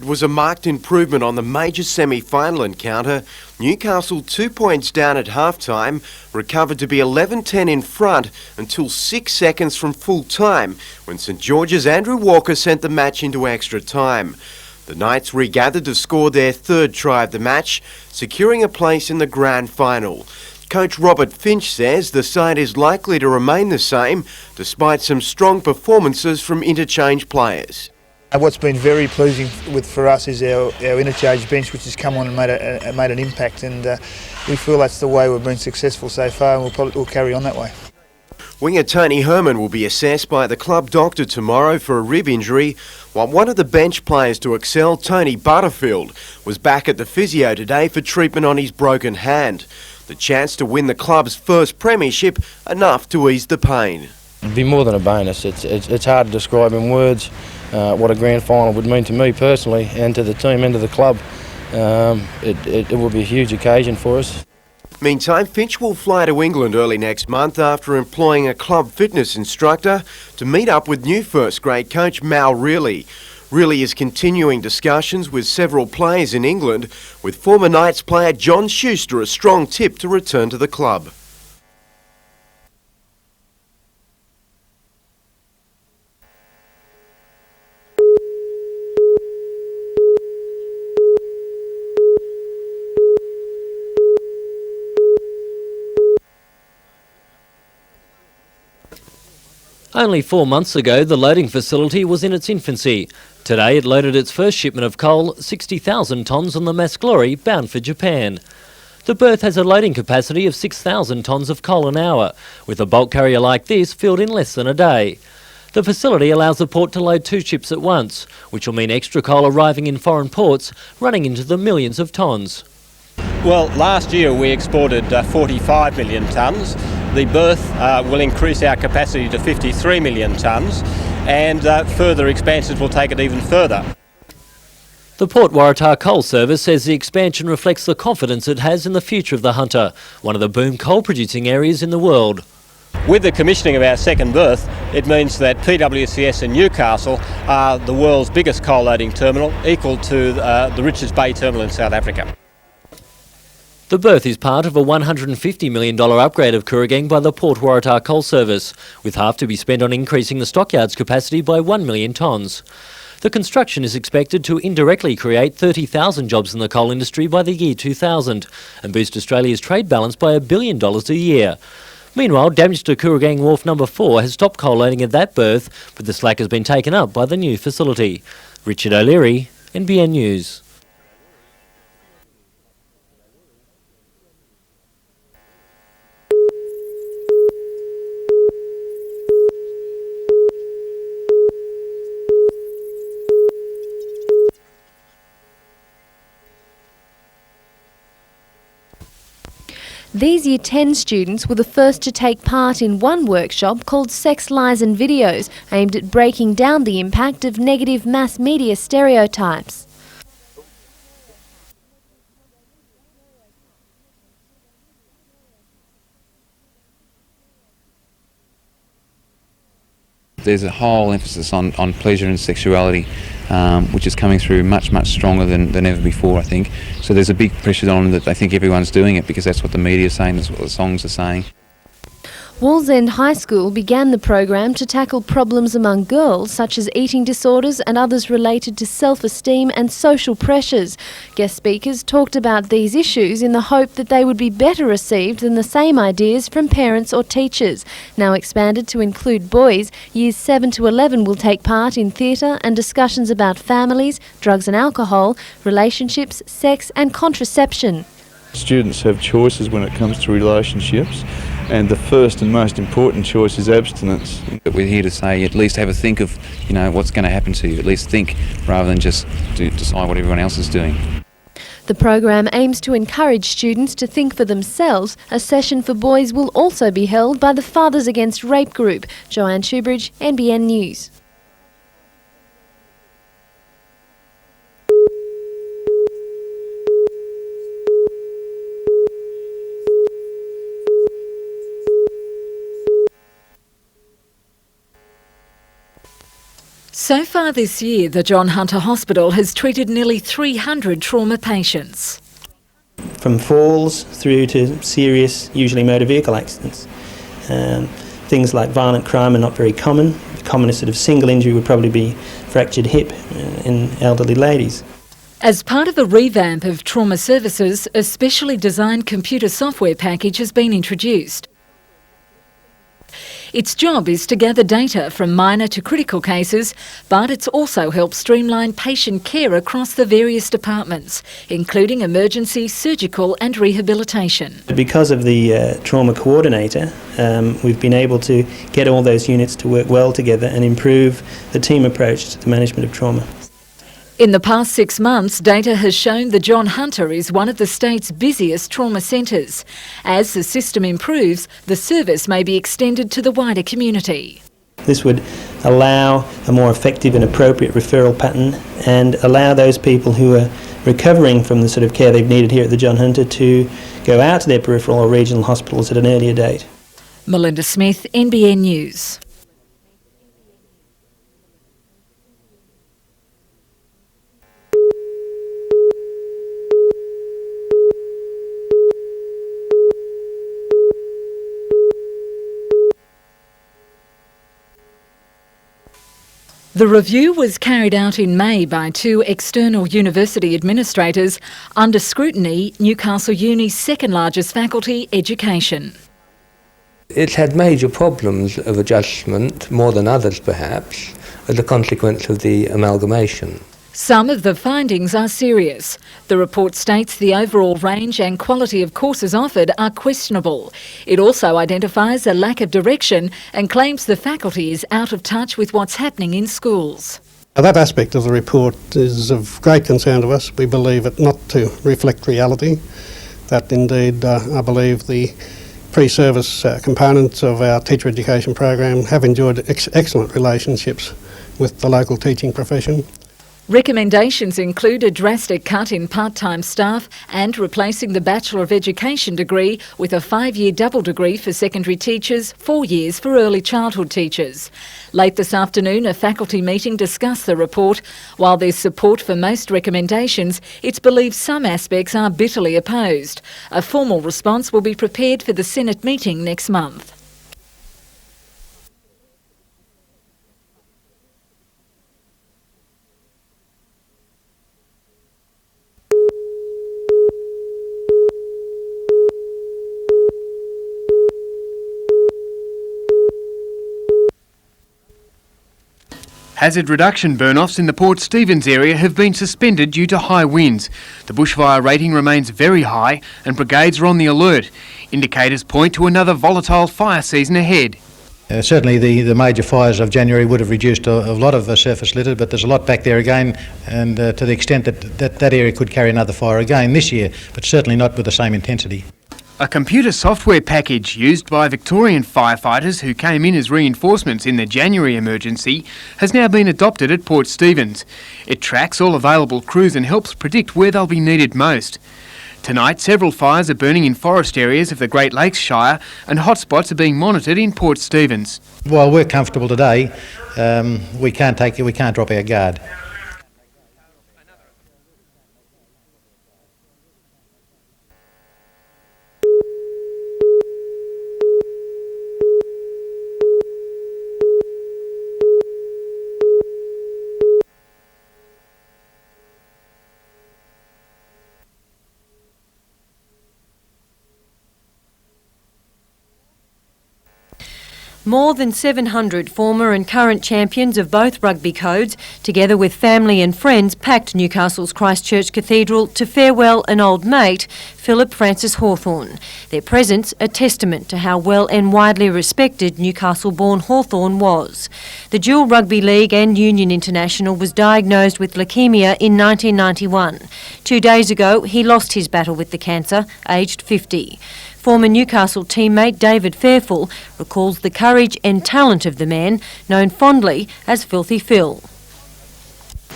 It was a marked improvement on the major semi-final encounter. Newcastle 2 points down at half-time, recovered to be 11-10 in front until 6 seconds from full time when St George's Andrew Walker sent the match into extra time. The Knights regathered to score their third try of the match, securing a place in the grand final. Coach Robert Finch says the side is likely to remain the same despite some strong performances from interchange players. What's been very pleasing for us is our interchange bench, which has come on and made an impact, and we feel that's the way we've been successful so far, and we'll carry on that way. Winger Tony Herman will be assessed by the club doctor tomorrow for a rib injury, while one of the bench players to excel, Tony Butterfield, was back at the physio today for treatment on his broken hand. The chance to win the club's first premiership, enough to ease the pain. It'd be more than a bonus. It's hard to describe in words what a grand final would mean to me personally and to the team and to the club. It will be a huge occasion for us. Meantime, Finch will fly to England early next month after employing a club fitness instructor to meet up with new first-grade coach Mal Reilly. Reilly is continuing discussions with several players in England, with former Knights player John Schuster a strong tip to return to the club. Only 4 months ago, the loading facility was in its infancy. Today, it loaded its first shipment of coal, 60,000 tonnes on the Mass Glory, bound for Japan. The berth has a loading capacity of 6,000 tonnes of coal an hour, with a bulk carrier like this filled in less than a day. The facility allows the port to load 2 ships at once, which will mean extra coal arriving in foreign ports, running into the millions of tonnes. Well, last year we exported 45 million tonnes. The berth will increase our capacity to 53 million tonnes, and further expansions will take it even further. The Port Waratah Coal Service says the expansion reflects the confidence it has in the future of the Hunter, one of the boom coal-producing areas in the world. With the commissioning of our second berth, it means that PWCS in Newcastle are the world's biggest coal loading terminal, equal to the Richards Bay terminal in South Africa. The berth is part of a $150 million upgrade of Kooragang by the Port Waratah Coal Service, with half to be spent on increasing the stockyards capacity by 1 million tonnes. The construction is expected to indirectly create 30,000 jobs in the coal industry by the year 2000 and boost Australia's trade balance by $1 billion a year. Meanwhile, damage to Kooragang Wharf No. 4 has stopped coal loading at that berth, but the slack has been taken up by the new facility. Richard O'Leary, NBN News. These Year 10 students were the first to take part in one workshop called Sex, Lies and Videos, aimed at breaking down the impact of negative mass media stereotypes. There's a whole emphasis on pleasure and sexuality, which is coming through much stronger than ever before, I think. So there's a big pressure on that. I think everyone's doing it because that's what the media is saying, that's what the songs are saying. Wallsend High School began the program to tackle problems among girls such as eating disorders and others related to self-esteem and social pressures. Guest speakers talked about these issues in the hope that they would be better received than the same ideas from parents or teachers. Now expanded to include boys, years 7 to 11 will take part in theatre and discussions about families, drugs and alcohol, relationships, sex and contraception. Students have choices when it comes to relationships, and the first and most important choice is abstinence. But we're here to say at least have a think of, what's going to happen to you. At least think rather than just decide what everyone else is doing. The program aims to encourage students to think for themselves. A session for boys will also be held by the Fathers Against Rape group. Joanne Shoebridge, NBN News. So far this year, the John Hunter Hospital has treated nearly 300 trauma patients. From falls through to serious, usually motor vehicle accidents. Things like violent crime are not very common. The commonest sort of single injury would probably be fractured hip in elderly ladies. As part of a revamp of trauma services, a specially designed computer software package has been introduced. Its job is to gather data from minor to critical cases, but it's also helped streamline patient care across the various departments, including emergency, surgical and rehabilitation. Because of the trauma coordinator, we've been able to get all those units to work well together and improve the team approach to the management of trauma. In the past 6 months, data has shown the John Hunter is one of the state's busiest trauma centres. As the system improves, the service may be extended to the wider community. This would allow a more effective and appropriate referral pattern and allow those people who are recovering from the sort of care they've needed here at the John Hunter to go out to their peripheral or regional hospitals at an earlier date. Melinda Smith, NBN News. The review was carried out in May by 2 external university administrators under scrutiny, Newcastle Uni's second largest faculty, Education. It's had major problems of adjustment, more than others perhaps, as a consequence of the amalgamation. Some of the findings are serious. The report states the overall range and quality of courses offered are questionable. It also identifies a lack of direction and claims the faculty is out of touch with what's happening in schools. That aspect of the report is of great concern to us. We believe it not to reflect reality, that indeed I believe the pre-service components of our teacher education program have enjoyed excellent relationships with the local teaching profession. Recommendations include a drastic cut in part-time staff and replacing the Bachelor of Education degree with a 5-year double degree for secondary teachers, 4 years for early childhood teachers. Late this afternoon, a faculty meeting discussed the report. While there's support for most recommendations, it's believed some aspects are bitterly opposed. A formal response will be prepared for the Senate meeting next month. Hazard reduction burn-offs in the Port Stephens area have been suspended due to high winds. The bushfire rating remains very high and brigades are on the alert. Indicators point to another volatile fire season ahead. Certainly the major fires of January would have reduced a lot of surface litter, but there's a lot back there again, and to the extent that area could carry another fire again this year, but certainly not with the same intensity. A computer software package used by Victorian firefighters who came in as reinforcements in the January emergency has now been adopted at Port Stephens. It tracks all available crews and helps predict where they'll be needed most. Tonight, several fires are burning in forest areas of the Great Lakes Shire and hotspots are being monitored in Port Stephens. While we're comfortable today, we can't drop our guard. More than 700 former and current champions of both rugby codes, together with family and friends, packed Newcastle's Christchurch Cathedral to farewell an old mate, Philip Francis Hawthorn. Their presence a testament to how well and widely respected Newcastle-born Hawthorn was. The dual rugby league and union international was diagnosed with leukaemia in 1991. 2 days ago, he lost his battle with the cancer, aged 50. Former Newcastle teammate David Fairfull recalls the courage and talent of the man, known fondly as Filthy Phil.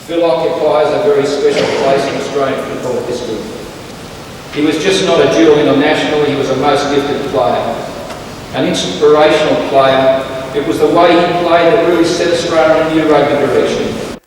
Phil occupies a very special place in Australian football history. He was just not a dual international, he was a most gifted player. An inspirational player It was the way he played that really set Australia in a new rugby direction.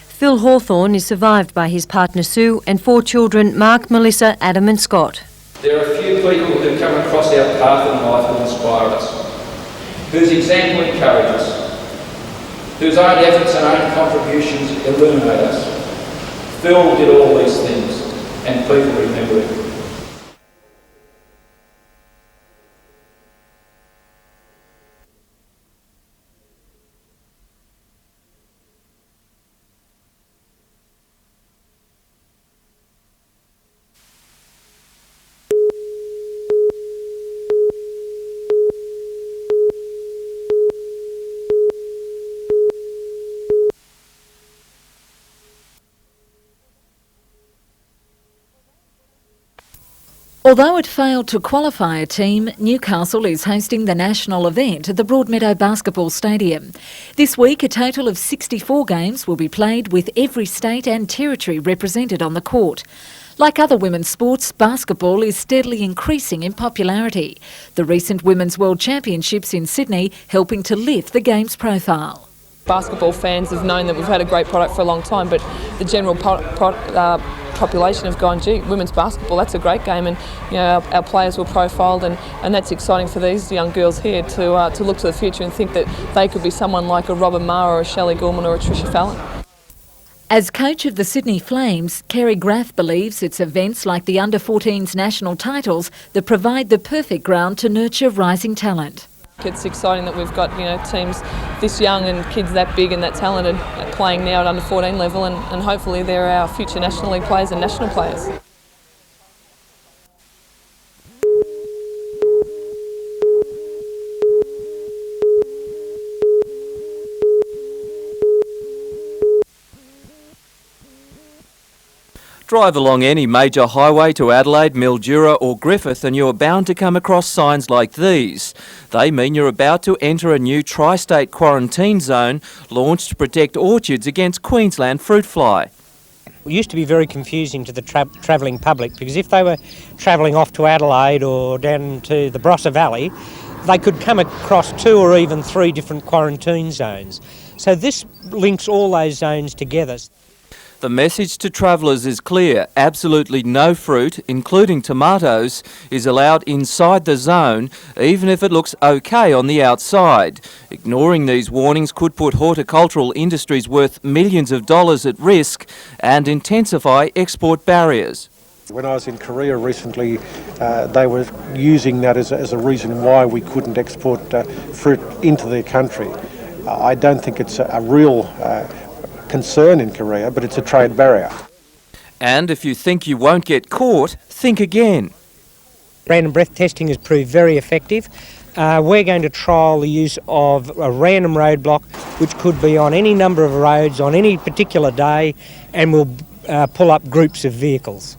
Phil Hawthorne is survived by his partner Sue and 4 children, Mark, Melissa, Adam and Scott. There are few people who come across our path in life who inspire us, whose example encourage us, whose own efforts and own contributions illuminate us. Phil did all these things, and people remember him. Although it failed to qualify a team, Newcastle is hosting the national event at the Broadmeadow Basketball Stadium. This week, a total of 64 games will be played with every state and territory represented on the court. Like other women's sports, basketball is steadily increasing in popularity. The recent Women's World Championships in Sydney helping to lift the game's profile. Basketball fans have known that we've had a great product for a long time, but the general population have gone, gee, women's basketball, that's a great game, and you know our players were profiled, and that's exciting for these young girls here to look to the future and think that they could be someone like a Robin Marr or a Shelley Gorman or a Tricia Fallon. As coach of the Sydney Flames, Kerry Graff believes it's events like the Under-14s national titles that provide the perfect ground to nurture rising talent. It's exciting that we've got teams this young and kids that big and that talented playing now at under-14 level, and hopefully they're our future National League players and national players. Drive along any major highway to Adelaide, Mildura or Griffith and you're bound to come across signs like these. They mean you're about to enter a new tri-state quarantine zone launched to protect orchards against Queensland fruit fly. It used to be very confusing to the travelling public, because if they were travelling off to Adelaide or down to the Barossa Valley, they could come across 2 or even 3 different quarantine zones. So this links all those zones together. The message to travellers is clear. Absolutely no fruit, including tomatoes, is allowed inside the zone, even if it looks okay on the outside. Ignoring these warnings could put horticultural industries worth millions of dollars at risk and intensify export barriers. When I was in Korea recently, they were using that as a reason why we couldn't export fruit into their country. I don't think it's a real concern in Korea, but it's a trade barrier. And if you think you won't get caught, think again. Random breath testing has proved very effective. We're going to trial the use of a random roadblock, which could be on any number of roads on any particular day, and we'll pull up groups of vehicles.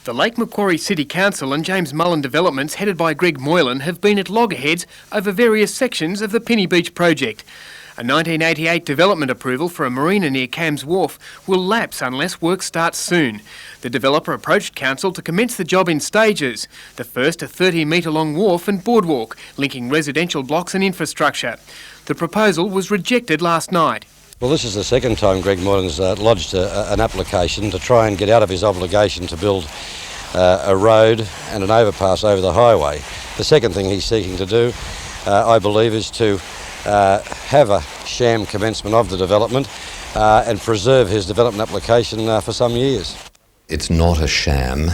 The Lake Macquarie City Council and James Mullen Developments, headed by Greg Moylan, have been at loggerheads over various sections of the Penny Beach project. A 1988 development approval for a marina near Cam's Wharf will lapse unless work starts soon. The developer approached council to commence the job in stages. The first, a 30-metre-long wharf and boardwalk linking residential blocks and infrastructure. The proposal was rejected last night. Well, this is the second time Greg Moylan's lodged an application to try and get out of his obligation to build a road and an overpass over the highway. The second thing he's seeking to do, I believe, is to have a sham commencement of the development and preserve his development application for some years. It's not a sham.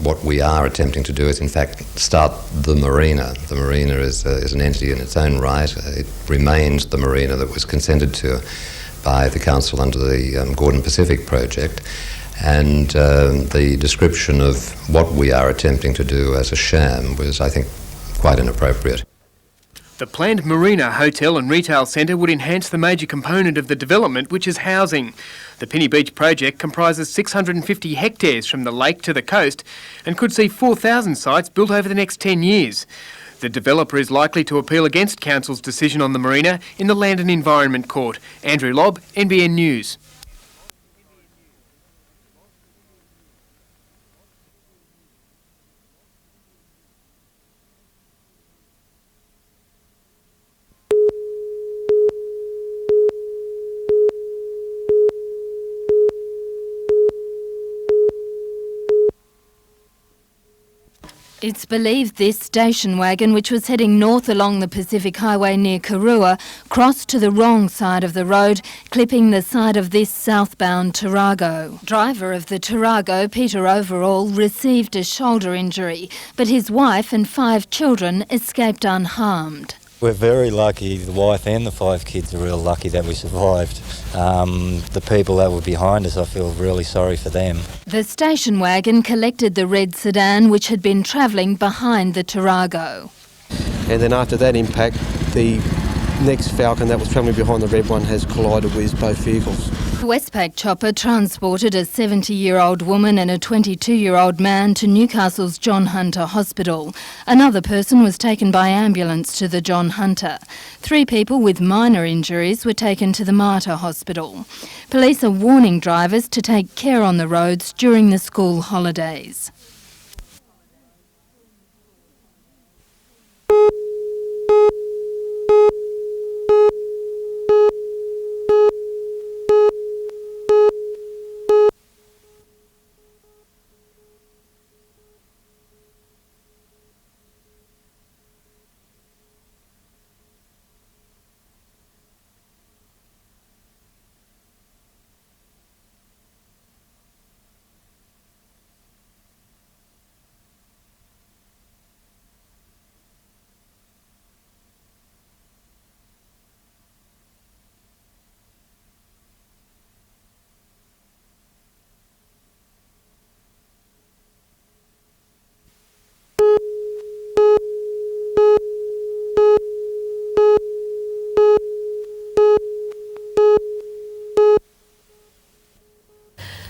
What we are attempting to do is, in fact, start the marina. The marina is an entity in its own right. It remains the marina that was consented to by the council under the Gordon Pacific project. And the description of what we are attempting to do as a sham was, I think, quite inappropriate. The planned marina, hotel and retail centre would enhance the major component of the development, which is housing. The Penny Beach project comprises 650 hectares from the lake to the coast and could see 4,000 sites built over the next 10 years. The developer is likely to appeal against Council's decision on the marina in the Land and Environment Court. Andrew Lobb, NBN News. It's believed this station wagon, which was heading north along the Pacific Highway near Karua, crossed to the wrong side of the road, clipping the side of this southbound Tarago. Driver of the Tarago, Peter Overall, received a shoulder injury, but his wife and 5 children escaped unharmed. We're very lucky, the wife and the 5 kids are real lucky that we survived. The people that were behind us, I feel really sorry for them. The station wagon collected the red sedan which had been travelling behind the Tarago. And then after that impact, the next Falcon that was travelling behind the red one has collided with both vehicles. The Westpac chopper transported a 70-year-old woman and a 22-year-old man to Newcastle's John Hunter Hospital. Another person was taken by ambulance to the John Hunter. 3 people with minor injuries were taken to the Mater Hospital. Police are warning drivers to take care on the roads during the school holidays.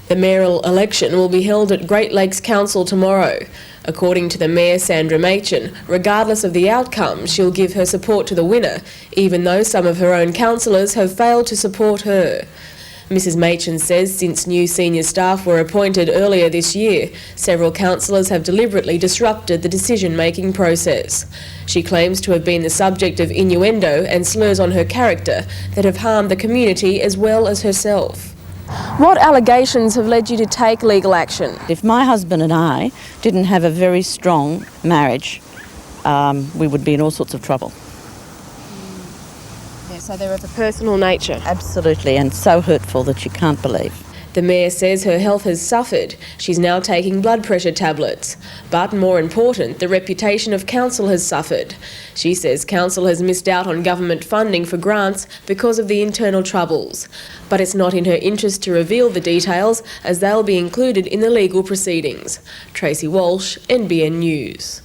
The mayoral election will be held at Great Lakes Council tomorrow. According to the Mayor Sandra Machin, regardless of the outcome, she'll give her support to the winner, even though some of her own councillors have failed to support her. Mrs Machin says since new senior staff were appointed earlier this year, several councillors have deliberately disrupted the decision-making process. She claims to have been the subject of innuendo and slurs on her character that have harmed the community as well as herself. What allegations have led you to take legal action? If my husband and I didn't have a very strong marriage, we would be in all sorts of trouble. Yeah, so they're of a personal nature? Absolutely, and so hurtful that you can't believe. The Mayor says her health has suffered. She's now taking blood pressure tablets. But more important, the reputation of council has suffered. She says council has missed out on government funding for grants because of the internal troubles. But it's not in her interest to reveal the details, as they'll be included in the legal proceedings. Tracy Walsh, NBN News.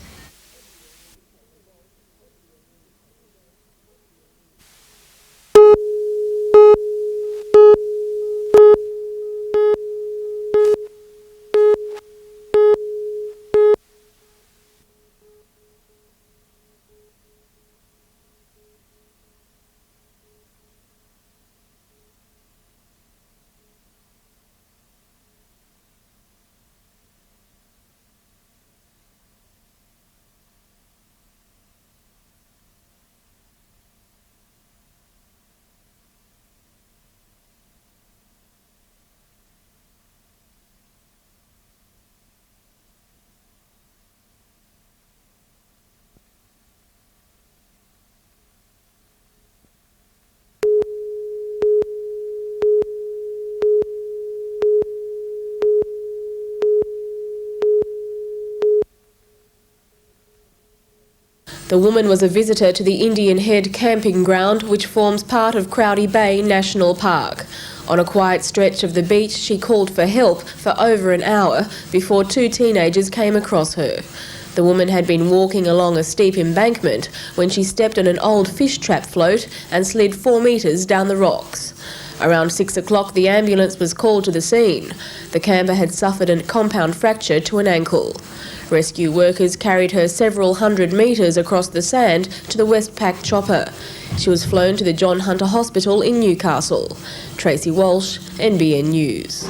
The woman was a visitor to the Indian Head camping ground, which forms part of Crowdy Bay National Park. On a quiet stretch of the beach, she called for help for over an hour before 2 teenagers came across her. The woman had been walking along a steep embankment when she stepped on an old fish trap float and slid 4 metres down the rocks. Around 6 o'clock, the ambulance was called to the scene. The camper had suffered a compound fracture to an ankle. Rescue workers carried her several hundred metres across the sand to the Westpac chopper. She was flown to the John Hunter Hospital in Newcastle. Tracy Walsh, NBN News.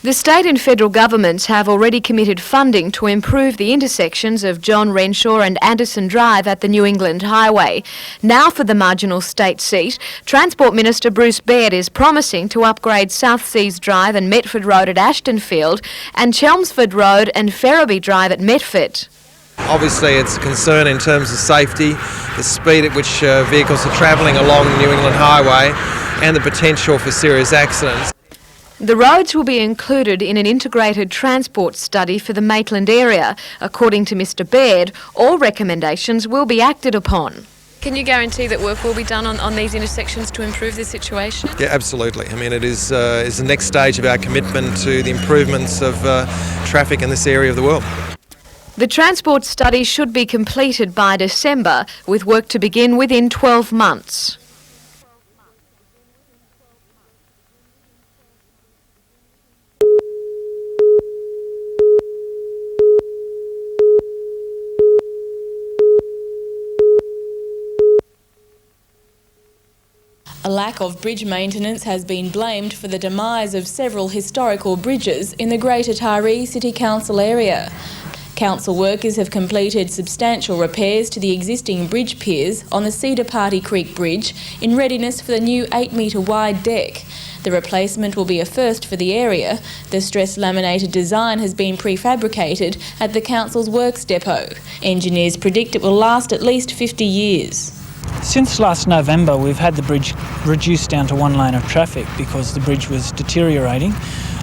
The state and federal governments have already committed funding to improve the intersections of John Renshaw and Anderson Drive at the New England Highway. Now for the marginal state seat, Transport Minister Bruce Baird is promising to upgrade South Seas Drive and Metford Road at Ashtonfield and Chelmsford Road and Ferriby Drive at Metford. Obviously it's a concern in terms of safety, the speed at which vehicles are travelling along the New England Highway and the potential for serious accidents. The roads will be included in an integrated transport study for the Maitland area. According to Mr Baird, all recommendations will be acted upon. Can you guarantee that work will be done on these intersections to improve the situation? Yeah, absolutely. I mean, it is the next stage of our commitment to the improvements of traffic in this area of the world. The transport study should be completed by December, with work to begin within 12 months. A lack of bridge maintenance has been blamed for the demise of several historical bridges in the Greater Taree City Council area. Council workers have completed substantial repairs to the existing bridge piers on the Cedar Party Creek Bridge in readiness for the new 8-metre wide deck. The replacement will be a first for the area. The stress laminated design has been prefabricated at the council's works depot. Engineers predict it will last at least 50 years. Since last November, we've had the bridge reduced down to one lane of traffic because the bridge was deteriorating.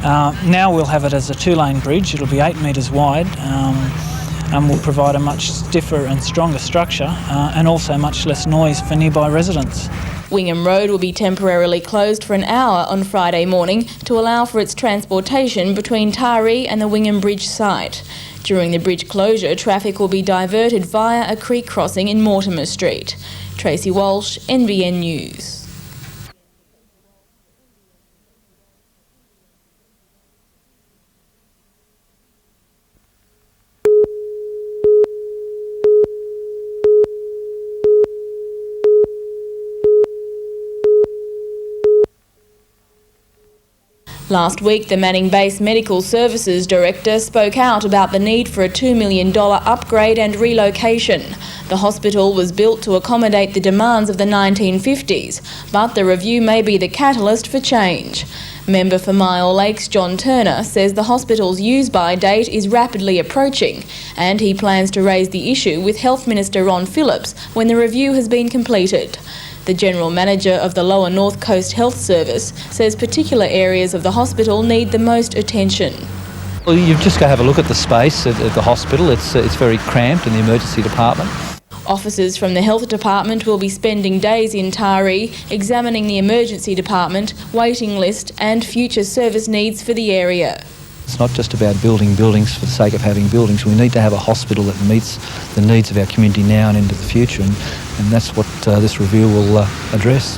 Now we'll have it as a 2-lane bridge. It'll be 8 metres wide and will provide a much stiffer and stronger structure and also much less noise for nearby residents. Wingham Road will be temporarily closed for an hour on Friday morning to allow for its transportation between Taree and the Wingham Bridge site. During the bridge closure, traffic will be diverted via a creek crossing in Mortimer Street. Tracy Walsh, NBN News. Last week, the Manning Base Medical Services Director spoke out about the need for a $2 million upgrade and relocation. The hospital was built to accommodate the demands of the 1950s, but the review may be the catalyst for change. Member for Myall Lakes John Turner says the hospital's use-by date is rapidly approaching and he plans to raise the issue with Health Minister Ron Phillips when the review has been completed. The General Manager of the Lower North Coast Health Service says particular areas of the hospital need the most attention. Well, you've just got to have a look at the space at the hospital. It's very cramped in the emergency department. Officers from the Health Department will be spending days in Taree examining the emergency department, waiting list and future service needs for the area. It's not just about building buildings for the sake of having buildings. We need to have a hospital that meets the needs of our community now and into the future, and that's what this review will address.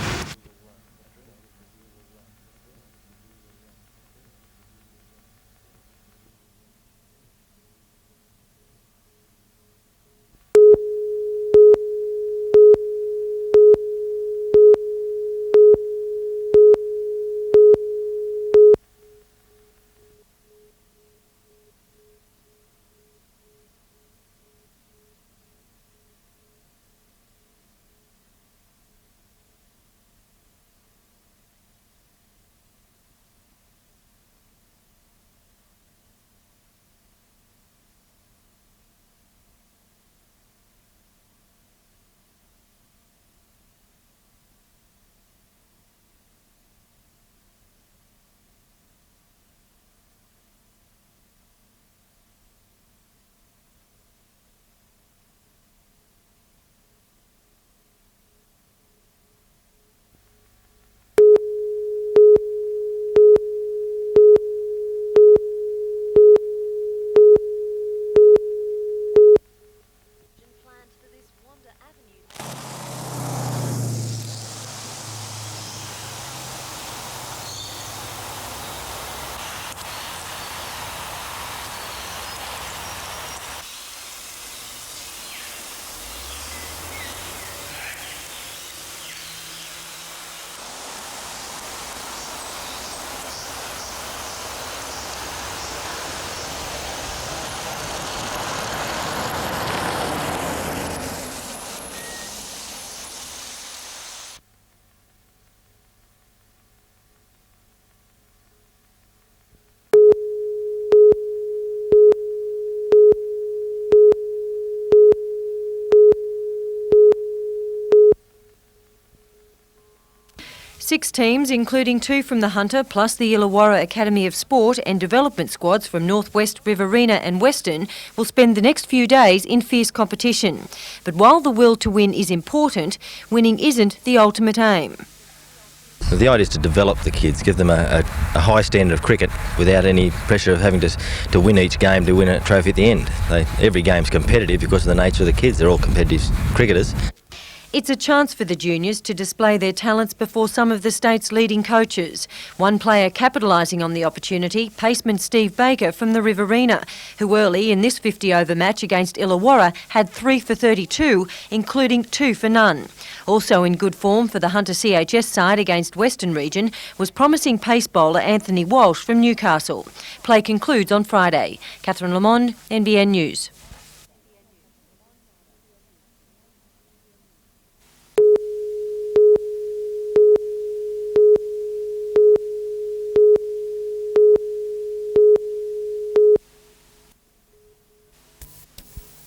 6 teams, including 2 from the Hunter, plus the Illawarra Academy of Sport and development squads from Northwest, Riverina and Western, will spend the next few days in fierce competition. But while the will to win is important, winning isn't the ultimate aim. The idea is to develop the kids, give them a high standard of cricket without any pressure of having to win each game to win a trophy at the end. Every game's competitive because of the nature of the kids. They're all competitive cricketers. It's a chance for the juniors to display their talents before some of the state's leading coaches. One player capitalising on the opportunity, paceman Steve Baker from the Riverina, who early in this 50-over match against Illawarra had 3 for 32, including 2 for none. Also in good form for the Hunter CHS side against Western Region was promising pace bowler Anthony Walsh from Newcastle. Play concludes on Friday. Catherine Lamond, NBN News.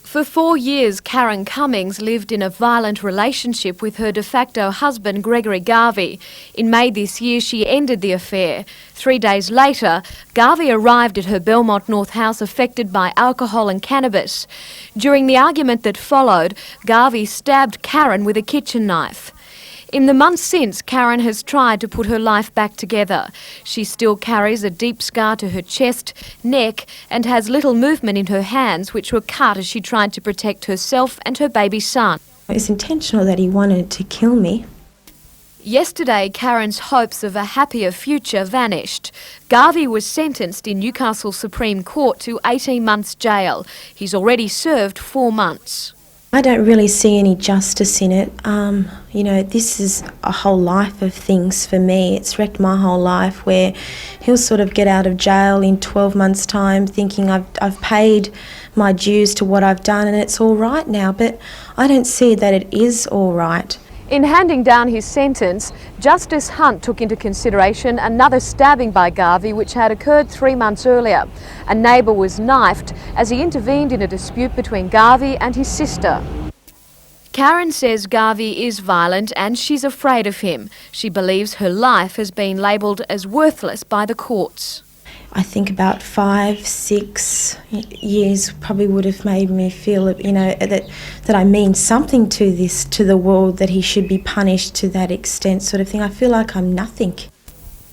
For 4 years, Karen Cummings lived in a violent relationship with her de facto husband, Gregory Garvey. In May this year, she ended the affair. 3 days later, Garvey arrived at her Belmont North house affected by alcohol and cannabis. During the argument that followed, Garvey stabbed Karen with a kitchen knife. In the months since, Karen has tried to put her life back together. She still carries a deep scar to her chest, neck, and has little movement in her hands, which were cut as she tried to protect herself and her baby son. It was intentional that he wanted to kill me. Yesterday, Karen's hopes of a happier future vanished. Garvey was sentenced in Newcastle Supreme Court to 18 months jail. He's already served 4 months. I don't really see any justice in it. This is a whole life of things for me. It's wrecked my whole life, where he'll sort of get out of jail in 12 months' time thinking I've paid my dues to what I've done and it's all right now, but I don't see that it is all right. In handing down his sentence, Justice Hunt took into consideration another stabbing by Garvey which had occurred 3 months earlier. A neighbour was knifed as he intervened in a dispute between Garvey and his sister. Karen says Garvey is violent and she's afraid of him. She believes her life has been labelled as worthless by the courts. I think about 5, 6 years probably would have made me feel, that I mean something to the world, that he should be punished to that extent, sort of thing. I feel like I'm nothing.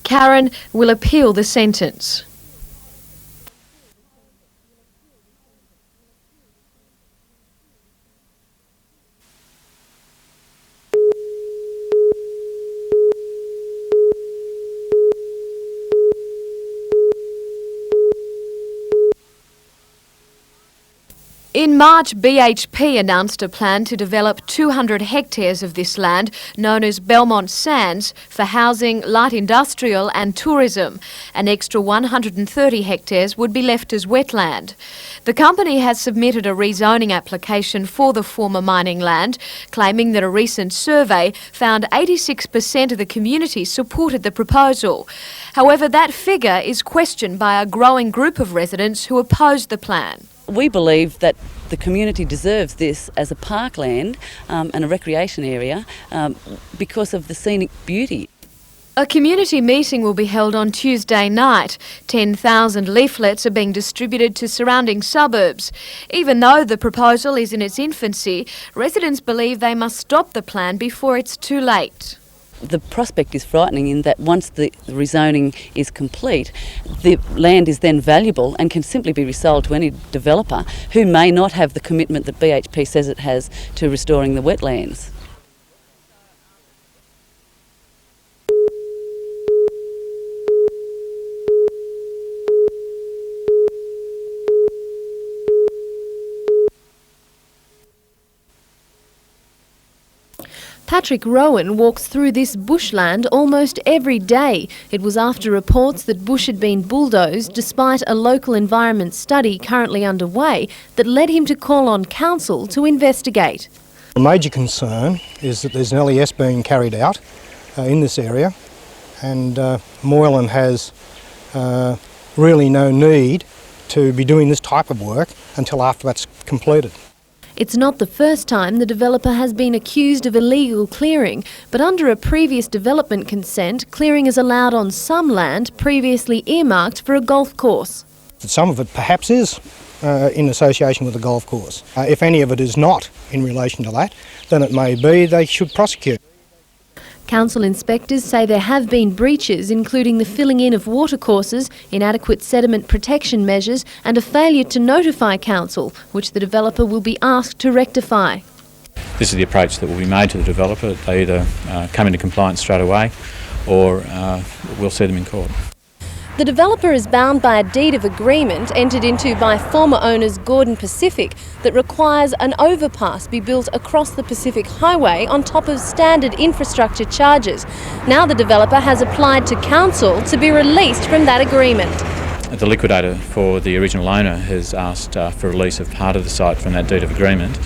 Karen will appeal the sentence. In March, BHP announced a plan to develop 200 hectares of this land, known as Belmont Sands, for housing, light industrial and tourism. An extra 130 hectares would be left as wetland. The company has submitted a rezoning application for the former mining land, claiming that a recent survey found 86% of the community supported the proposal. However, that figure is questioned by a growing group of residents who opposed the plan. We believe that the community deserves this as a parkland and a recreation area because of the scenic beauty. A community meeting will be held on Tuesday night. 10,000 leaflets are being distributed to surrounding suburbs. Even though the proposal is in its infancy, residents believe they must stop the plan before it's too late. The prospect is frightening in that once the rezoning is complete, the land is then valuable and can simply be resold to any developer who may not have the commitment that BHP says it has to restoring the wetlands. Patrick Rowan walks through this bushland almost every day. It was after reports that bush had been bulldozed despite a local environment study currently underway that led him to call on council to investigate. A major concern is that there's an LES being carried out in this area, and Moylan has really no need to be doing this type of work until after that's completed. It's not the first time the developer has been accused of illegal clearing, but under a previous development consent, clearing is allowed on some land previously earmarked for a golf course. Some of it perhaps is in association with the golf course. If any of it is not in relation to that, then it may be they should prosecute. Council inspectors say there have been breaches, including the filling in of watercourses, inadequate sediment protection measures and a failure to notify council, which the developer will be asked to rectify. This is the approach that will be made to the developer. They either come into compliance straight away or we'll see them in court. The developer is bound by a deed of agreement entered into by former owners Gordon Pacific that requires an overpass be built across the Pacific Highway on top of standard infrastructure charges. Now the developer has applied to council to be released from that agreement. The liquidator for the original owner has asked for release of part of the site from that deed of agreement.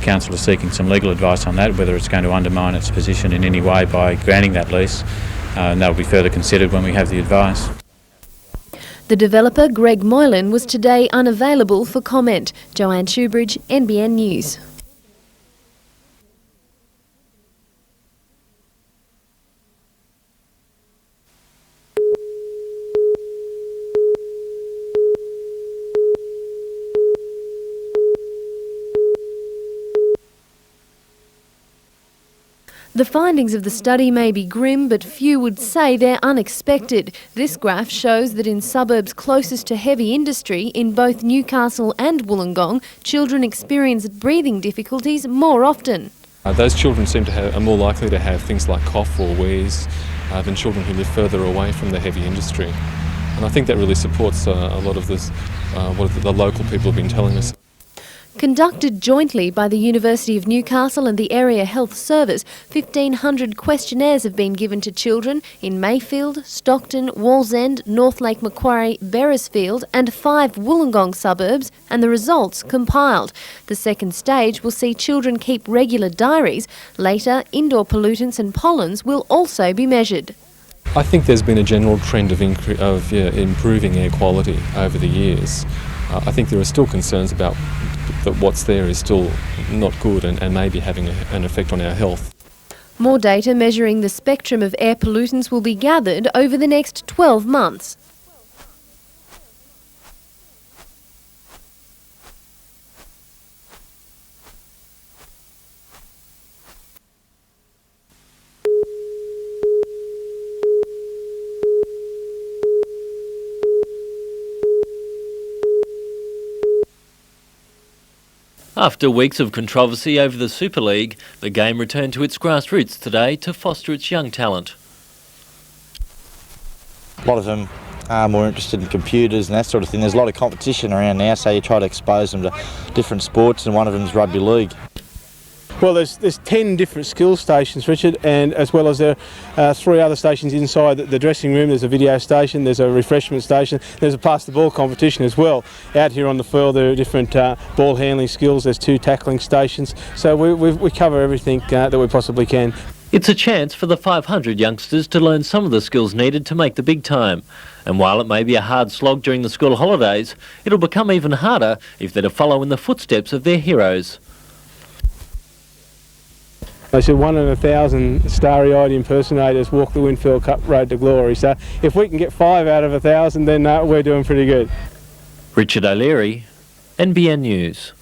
Council is seeking some legal advice on that, whether it's going to undermine its position in any way by granting that lease, and that will be further considered when we have the advice. The developer, Greg Moylan, was today unavailable for comment. Joanne Shoebridge, NBN News. The findings of the study may be grim, but few would say they're unexpected. This graph shows that in suburbs closest to heavy industry, in both Newcastle and Wollongong, children experience breathing difficulties more often. Those children are more likely to have things like cough or wheeze than children who live further away from the heavy industry. And I think that really supports a lot of this, what the local people have been telling us. Conducted jointly by the University of Newcastle and the Area Health Service, 1,500 questionnaires have been given to children in Mayfield, Stockton, Wallsend, North Lake Macquarie, Beresfield and 5 Wollongong suburbs, and the results compiled. The second stage will see children keep regular diaries. Later, indoor pollutants and pollens will also be measured. I think there's been a general trend of improving air quality over the years. I think there are still concerns about that what's there is still not good and may be having an effect on our health. More data measuring the spectrum of air pollutants will be gathered over the next 12 months. After weeks of controversy over the Super League, the game returned to its grassroots today to foster its young talent. A lot of them are more interested in computers and that sort of thing. There's a lot of competition around now, so you try to expose them to different sports, and one of them is rugby league. Well, there's 10 different skills stations, Richard, and as well as there are 3 other stations inside the dressing room. There's a video station, there's a refreshment station, there's a pass the ball competition as well. Out here on the field there are different ball handling skills, there's 2 tackling stations, so we cover everything that we possibly can. It's a chance for the 500 youngsters to learn some of the skills needed to make the big time. And while it may be a hard slog during the school holidays, it'll become even harder if they're to follow in the footsteps of their heroes. They said 1 in 1,000 starry-eyed impersonators walk the Winfield Cup road to glory. So if we can get 5 out of 1,000, then we're doing pretty good. Richard O'Leary, NBN News.